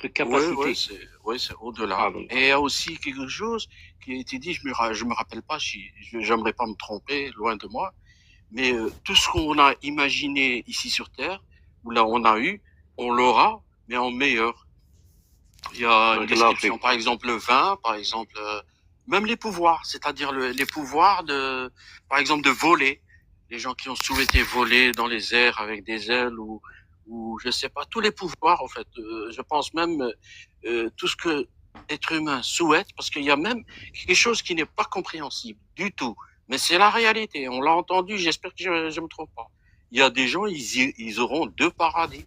notre Oui, capacité. c'est au-delà. Pardon. Et il y a aussi quelque chose qui a été dit, je me rappelle pas, si, j'aimerais pas me tromper, loin de moi, mais tout ce qu'on a imaginé ici sur Terre, ou là on a eu, on l'aura, mais en meilleur. Il y a une Barakallahu fik. description, par exemple le vin, par exemple, même les pouvoirs, c'est-à-dire les pouvoirs de, par exemple, de voler. Les gens qui ont souhaité voler dans les airs avec des ailes ou je sais pas, tous les pouvoirs en fait. Je pense même tout ce que être humain souhaite, parce qu'il y a même quelque chose qui n'est pas compréhensible du tout. Mais c'est la réalité. On l'a entendu. J'espère que je me trompe pas. Il y a des gens, ils auront deux paradis.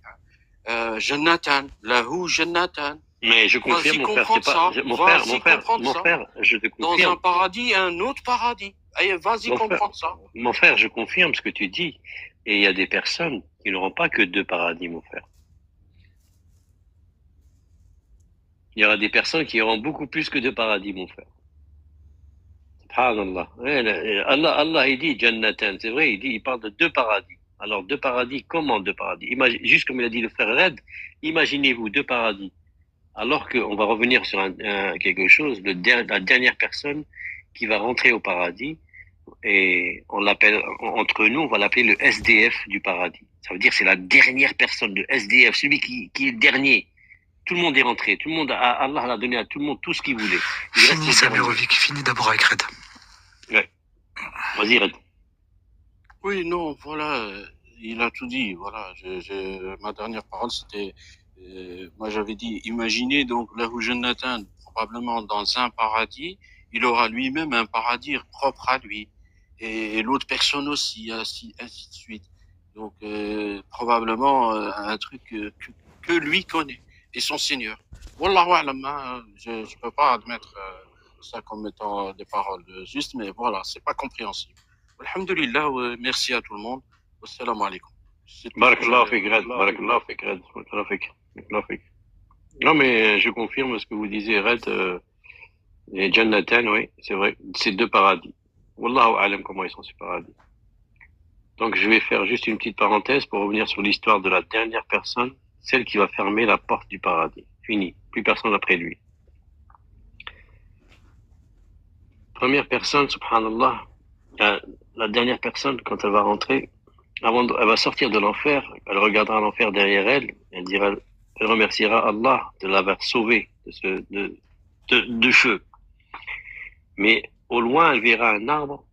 Jonathan, lahu Jonathan. Mais je Vas-y confirme, mon frère, c'est comprendre pas, ça. Vas-y comprendre mon ça. frère, je te Dans un confirme. paradis, un autre paradis. Allez, vas-y Mon frère, comprendre ça. mon frère, je confirme ce que tu dis. Et il y a des personnes qui n'auront pas que deux paradis, mon frère. Il y aura des personnes qui auront beaucoup plus que deux paradis, mon frère. Subhanallah. Allah, il dit Jannatan, c'est vrai, il parle de deux paradis. Alors, deux paradis, comment deux paradis? Juste comme il a dit le frère Red, imaginez-vous deux paradis. Alors qu'on va revenir sur quelque chose, la dernière personne qui va rentrer au paradis, et on l'appelle, entre nous, on va l'appeler le SDF du paradis. Ça veut dire c'est la dernière personne, le SDF, celui qui est le dernier. Tout le monde est rentré, Allah a donné à tout le monde tout ce qu'il voulait. Fini Samerovic, fini d'abord avec Red. Ouais. Vas-y, Red. Oui, non, voilà, il a tout dit. Voilà, ma dernière parole, c'était, moi j'avais dit, imaginez donc lahu Jonathan, probablement dans un paradis, il aura lui-même un paradis propre à lui, et l'autre personne aussi, ainsi de suite. Donc probablement un truc que lui connaît et son Seigneur. Wallahu a'lam, hein, je peux pas admettre ça comme étant des paroles justes, mais voilà, c'est pas compréhensible. Alhamdulillah, merci à tout le monde. Assalamu alaikum. Barakallahu fik, Red. Barakallahu fik, Red. Barakallahu fik. Barakallahu fik. Non, mais je confirme ce que vous disiez, Red. Et Jannatan, oui, c'est vrai. C'est deux paradis. Wallahu a'lam comment ils sont ces paradis. Donc, je vais faire juste une petite parenthèse pour revenir sur l'histoire de la dernière personne, celle qui va fermer la porte du paradis. Fini. Plus personne après lui. Première personne, subhanallah, la dernière personne, quand elle va rentrer, elle va sortir de l'enfer, elle regardera l'enfer derrière elle, elle remerciera Allah de l'avoir sauvée de feu. Mais au loin, elle verra un arbre,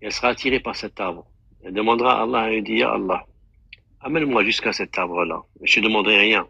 et elle sera attirée par cet arbre. Elle demandera à Allah, elle dit, Ya Allah, amène-moi jusqu'à cet arbre-là. Je ne demanderai rien.